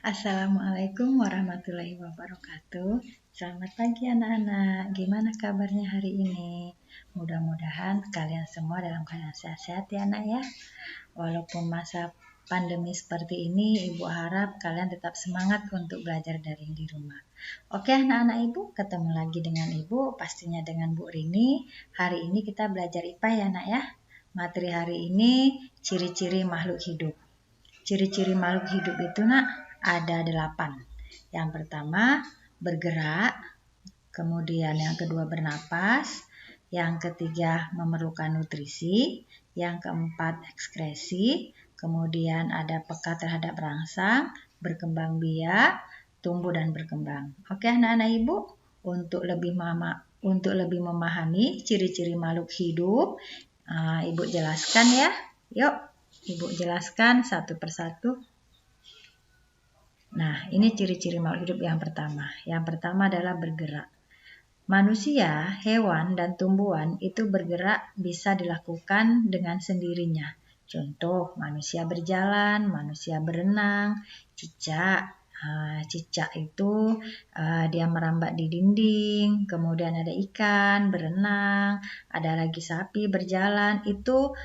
Assalamualaikum warahmatullahi wabarakatuh. Selamat pagi anak-anak. Gimana kabarnya hari ini? Mudah-mudahan kalian semua dalam keadaan sehat-sehat ya anak ya. Walaupun masa pandemi seperti ini, Ibu harap kalian tetap semangat untuk belajar daring di rumah. Oke anak-anak Ibu, ketemu lagi dengan Ibu, pastinya dengan Bu Rini. Hari ini kita belajar IPA ya anak ya. Materi hari ini ciri-ciri makhluk hidup. Ciri-ciri makhluk hidup itu nak ada 8. Yang pertama bergerak, kemudian yang kedua bernapas, yang ketiga memerlukan nutrisi, yang keempat ekskresi, kemudian ada peka terhadap rangsang, berkembang biak, tumbuh dan berkembang. Oke anak-anak Ibu, untuk lebih memahami ciri-ciri makhluk hidup, Ibu jelaskan ya. Yuk, Ibu jelaskan satu persatu. Nah, ini ciri-ciri makhluk hidup yang pertama. Yang pertama adalah bergerak. Manusia, hewan, dan tumbuhan itu bergerak bisa dilakukan dengan sendirinya. Contoh, manusia berjalan, manusia berenang, cicak. Cicak itu dia merambat di dinding, kemudian ada ikan berenang, ada lagi sapi berjalan. Itu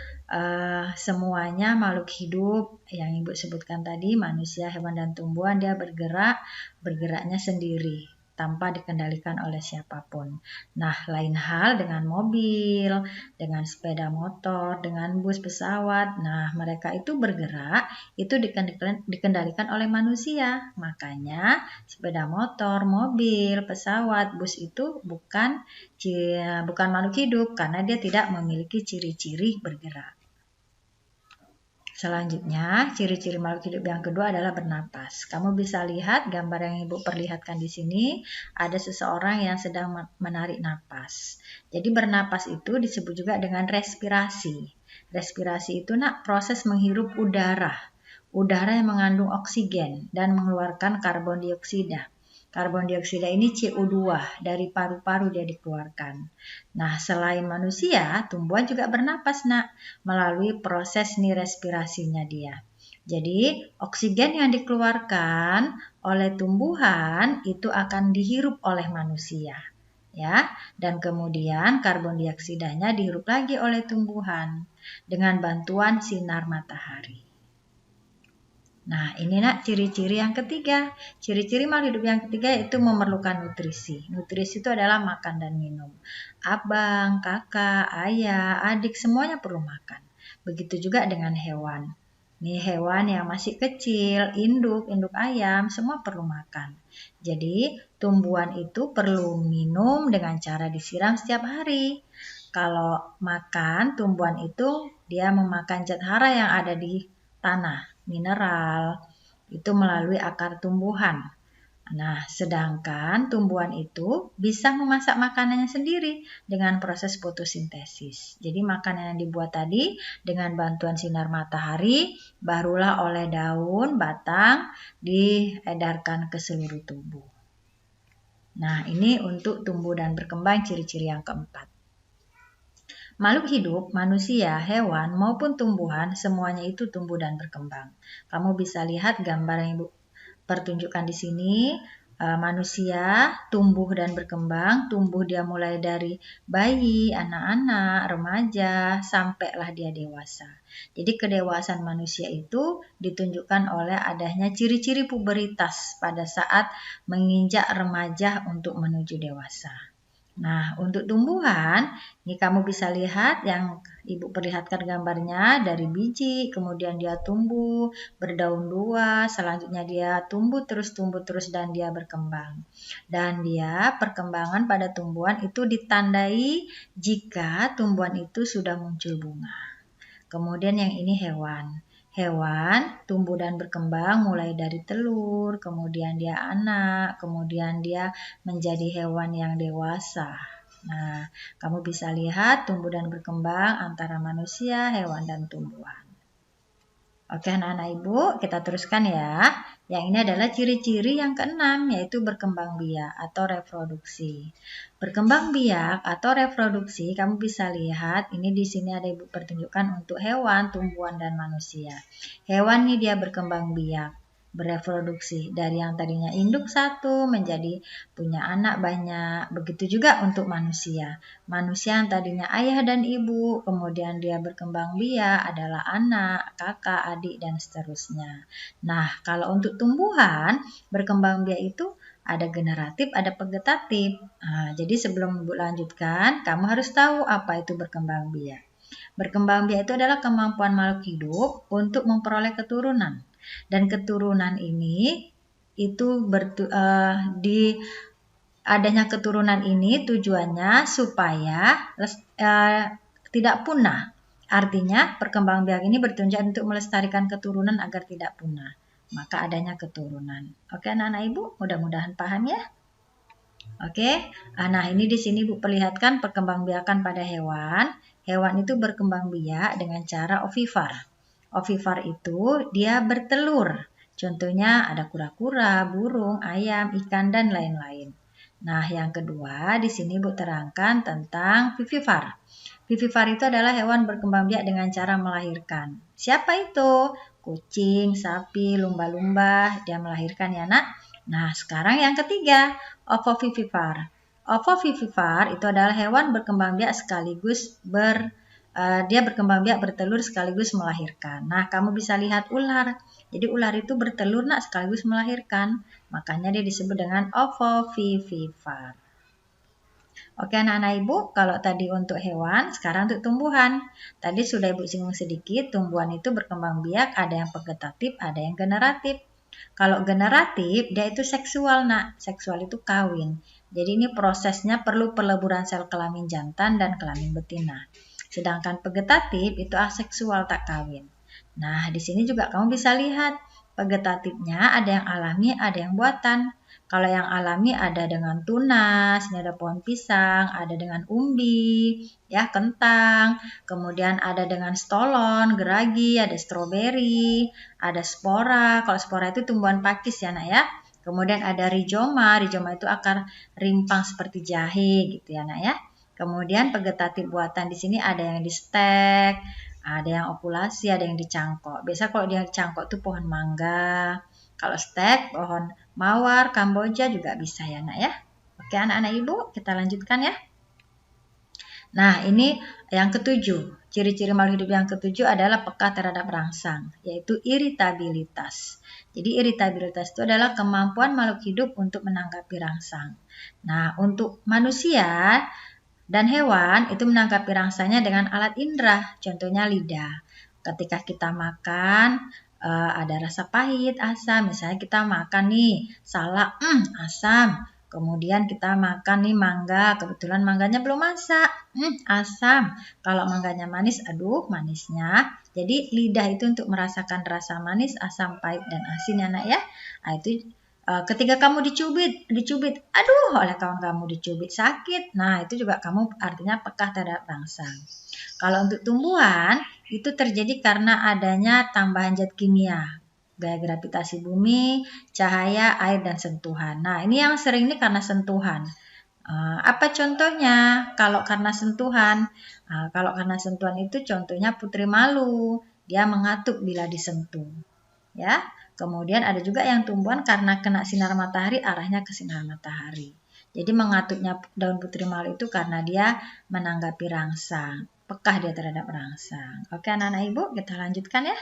semuanya makhluk hidup yang Ibu sebutkan tadi, manusia, hewan, dan tumbuhan, dia bergeraknya sendiri tanpa dikendalikan oleh siapapun. Nah, lain hal dengan mobil, dengan sepeda motor, dengan bus, pesawat. Nah, mereka itu bergerak, itu dikendalikan oleh manusia. Makanya sepeda motor, mobil, pesawat, bus itu bukan makhluk hidup karena dia tidak memiliki ciri-ciri bergerak. Selanjutnya, ciri-ciri makhluk hidup yang kedua adalah bernapas. Kamu bisa lihat gambar yang Ibu perlihatkan di sini, ada seseorang yang sedang menarik napas. Jadi bernapas itu disebut juga dengan respirasi. Respirasi itu proses menghirup udara yang mengandung oksigen dan mengeluarkan karbon dioksida. Karbon dioksida ini CO2 dari paru-paru dia dikeluarkan. Nah, selain manusia, tumbuhan juga bernapas melalui proses respirasinya dia. Jadi, oksigen yang dikeluarkan oleh tumbuhan itu akan dihirup oleh manusia. Ya, dan kemudian karbon dioksidanya dihirup lagi oleh tumbuhan dengan bantuan sinar matahari. Nah, ini ciri-ciri yang ketiga. Ciri-ciri makhluk hidup yang ketiga yaitu memerlukan nutrisi. Nutrisi itu adalah makan dan minum. Abang, kakak, ayah, adik semuanya perlu makan. Begitu juga dengan hewan. Ini hewan yang masih kecil, induk ayam, semua perlu makan. Jadi, tumbuhan itu perlu minum dengan cara disiram setiap hari. Kalau makan, tumbuhan itu dia memakan zat hara yang ada di tanah, mineral, itu melalui akar tumbuhan. Nah, sedangkan tumbuhan itu bisa memasak makanannya sendiri dengan proses fotosintesis. Jadi makanan yang dibuat tadi dengan bantuan sinar matahari, barulah oleh daun, batang, diedarkan ke seluruh tubuh. Nah, ini untuk tumbuh dan berkembang ciri-ciri yang keempat. Makhluk hidup, manusia, hewan, maupun tumbuhan, semuanya itu tumbuh dan berkembang. Kamu bisa lihat gambar yang Ibu pertunjukkan di sini. Manusia tumbuh dan berkembang, tumbuh dia mulai dari bayi, anak-anak, remaja, sampailah dia dewasa. Jadi kedewasaan manusia itu ditunjukkan oleh adanya ciri-ciri puberitas pada saat menginjak remaja untuk menuju dewasa. Nah, untuk tumbuhan, ini kamu bisa lihat yang Ibu perlihatkan gambarnya dari biji, kemudian dia tumbuh, berdaun dua, selanjutnya dia tumbuh terus dan dia berkembang. Dan dia perkembangan pada tumbuhan itu ditandai jika tumbuhan itu sudah muncul bunga. Kemudian yang ini hewan. Hewan tumbuh dan berkembang mulai dari telur, kemudian dia anak, kemudian dia menjadi hewan yang dewasa. Nah, kamu bisa lihat tumbuh dan berkembang antara manusia, hewan, dan tumbuhan. Oke anak-anak Ibu, kita teruskan ya. Yang ini adalah ciri-ciri yang keenam, yaitu berkembang biak atau reproduksi. Berkembang biak atau reproduksi, kamu bisa lihat, ini di sini ada Ibu pertunjukan untuk hewan, tumbuhan, dan manusia. Hewan ini dia berkembang biak. bereproduksi. Dari yang tadinya induk satu menjadi punya anak banyak. Begitu juga untuk manusia. Manusia yang tadinya ayah dan ibu, kemudian dia berkembang biak adalah anak, kakak, adik, dan seterusnya. Nah, kalau untuk tumbuhan, berkembang biak itu ada generatif, ada vegetatif. Nah, jadi sebelum Ibu lanjutkan, kamu harus tahu apa itu berkembang biak. Berkembang biak itu adalah kemampuan makhluk hidup untuk memperoleh keturunan. Dan keturunan ini itu di adanya keturunan ini tujuannya supaya tidak punah. Artinya perkembang biak ini bertujuan untuk melestarikan keturunan agar tidak punah. Maka adanya keturunan. Oke anak-anak Ibu, mudah-mudahan paham ya. Oke, nah ini di sini Ibu perlihatkan perkembangbiakan pada hewan. Hewan itu berkembang biak dengan cara ovipar. Ovipar itu dia bertelur. Contohnya ada kura-kura, burung, ayam, ikan, dan lain-lain. Nah, yang kedua di sini Ibu terangkan tentang vivipar. Vivipar itu adalah hewan berkembang biak dengan cara melahirkan. Siapa itu? Kucing, sapi, lumba-lumba, dia melahirkan ya nak. Nah, sekarang yang ketiga, ovovivipar. Ovovivipar itu adalah hewan berkembang biak sekaligus dia berkembang biak bertelur sekaligus melahirkan. Nah, kamu bisa lihat ular. Jadi ular itu bertelur nak sekaligus melahirkan. Makanya dia disebut dengan ovovivipar. Oke anak-anak Ibu, kalau tadi untuk hewan, sekarang untuk tumbuhan. Tadi sudah Ibu singgung sedikit, tumbuhan itu berkembang biak, ada yang vegetatif, ada yang generatif. Kalau generatif, dia itu seksual nak. Seksual itu kawin. Jadi ini prosesnya perlu peleburan sel kelamin jantan dan kelamin betina. Sedangkan vegetatif itu aseksual tak kawin. Nah, di sini juga kamu bisa lihat vegetatifnya ada yang alami, ada yang buatan. Kalau yang alami ada dengan tunas, ini ada pohon pisang, ada dengan umbi, ya kentang, kemudian ada dengan stolon, geragi, ada stroberi, ada spora. Kalau spora itu tumbuhan pakis ya nak ya. Kemudian ada rizoma, rizoma itu akar rimpang seperti jahe gitu ya nak ya. Kemudian vegetatif buatan di sini ada yang di stek, ada yang ovulasi, ada yang dicangkok. Biasa kalau dia dicangkok itu pohon mangga. Kalau stek, pohon mawar, kamboja juga bisa ya nak ya. Oke anak-anak Ibu, kita lanjutkan ya. Nah ini yang ketujuh. Ciri-ciri makhluk hidup yang ketujuh adalah peka terhadap rangsang, yaitu iritabilitas. Jadi iritabilitas itu adalah kemampuan makhluk hidup untuk menanggapi rangsang. Nah untuk manusia dan hewan itu menanggapi rangsangnya dengan alat indera, contohnya lidah. Ketika kita makan, ada rasa pahit, asam. Misalnya kita makan nih salak, asam. Kemudian kita makan nih mangga, kebetulan mangganya belum masak, asam. Kalau mangganya manis, aduh manisnya. Jadi lidah itu untuk merasakan rasa manis, asam, pahit, dan asin ya nak ya. Nah, itu ketika kamu dicubit, aduh oleh kawan kamu dicubit sakit. Nah itu juga kamu artinya peka terhadap rangsang. Kalau untuk tumbuhan, itu terjadi karena adanya tambahan zat kimia, gaya gravitasi bumi, cahaya, air, dan sentuhan. Nah, ini yang sering ini karena sentuhan. Apa contohnya? Kalau karena sentuhan, kalau karena sentuhan itu contohnya putri malu, dia mengatuk bila disentuh. Ya, kemudian ada juga yang tumbuhan karena kena sinar matahari, arahnya ke sinar matahari. Jadi mengatuknya daun putri malu itu karena dia menanggapi rangsang. Pekah dia terhadap rangsang. Oke anak-anak Ibu, kita lanjutkan ya.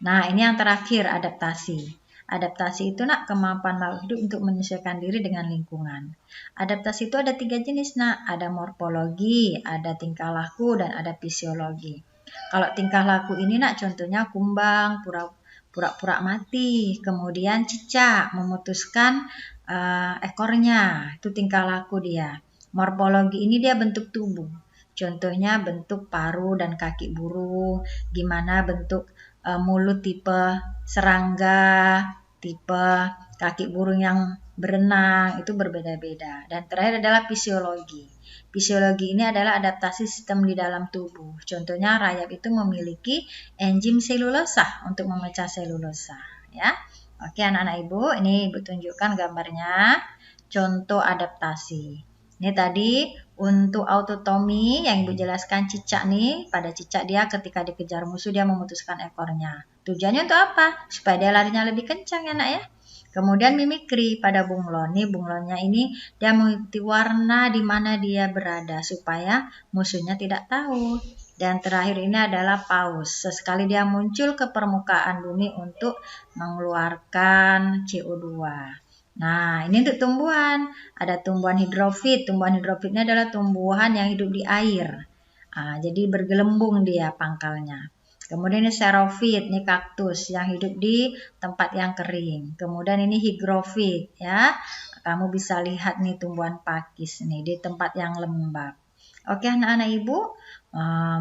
Nah ini yang terakhir, adaptasi. Adaptasi itu nak kemampuan makhluk hidup untuk menyesuaikan diri dengan lingkungan. Adaptasi itu ada 3 jenis nak. Ada morfologi, ada tingkah laku, dan ada fisiologi. Kalau tingkah laku ini nak contohnya kumbang, pura-pura mati, kemudian cicak, memutuskan ekornya. Itu tingkah laku dia. Morfologi ini dia bentuk tubuh. Contohnya bentuk paruh dan kaki burung, gimana bentuk mulut tipe serangga, tipe kaki burung yang berenang, itu berbeda-beda. Dan terakhir adalah fisiologi. Fisiologi ini adalah adaptasi sistem di dalam tubuh. Contohnya rayap itu memiliki enzim selulosa untuk memecah selulosa. Ya. Oke anak-anak Ibu, ini Ibu tunjukkan gambarnya. Contoh adaptasi. Ini tadi untuk autotomi yang Ibu jelaskan cicak nih, pada cicak dia ketika dikejar musuh dia memutuskan ekornya. Tujuannya untuk apa? Supaya dia larinya lebih kencang ya nak ya. Kemudian mimikri pada bunglon. Nih bunglonnya ini dia mengikuti warna di mana dia berada supaya musuhnya tidak tahu. Dan terakhir ini adalah paus. Sesekali dia muncul ke permukaan bumi untuk mengeluarkan CO2. Nah, ini untuk tumbuhan. Ada tumbuhan hidrofit. Tumbuhan hidrofit ini adalah tumbuhan yang hidup di air. Jadi bergelembung dia pangkalnya. Kemudian ini xerophyte, ini kaktus yang hidup di tempat yang kering. Kemudian ini hygrofit ya. Kamu bisa lihat nih tumbuhan pakis nih di tempat yang lembab. Oke anak-anak Ibu,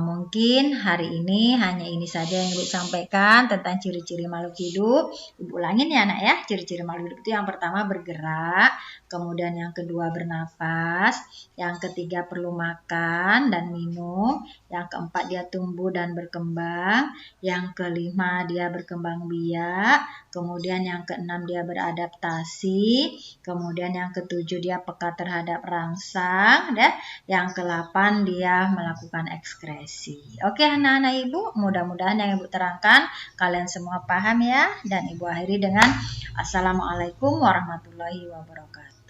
mungkin hari ini hanya ini saja yang Ibu sampaikan tentang ciri-ciri makhluk hidup. Ibu ulangin ya anak ya, ciri-ciri makhluk hidup itu yang pertama bergerak, kemudian yang kedua bernapas, yang ketiga perlu makan dan minum, yang keempat dia tumbuh dan berkembang, yang kelima dia berkembang biak, kemudian yang keenam dia beradaptasi, kemudian yang ketujuh dia peka terhadap rangsang, dan yang ke-8 dia melakukan ekskresi. Oke anak-anak Ibu, mudah-mudahan yang Ibu terangkan kalian semua paham ya. Dan Ibu akhiri dengan Assalamualaikum warahmatullahi wabarakatuh.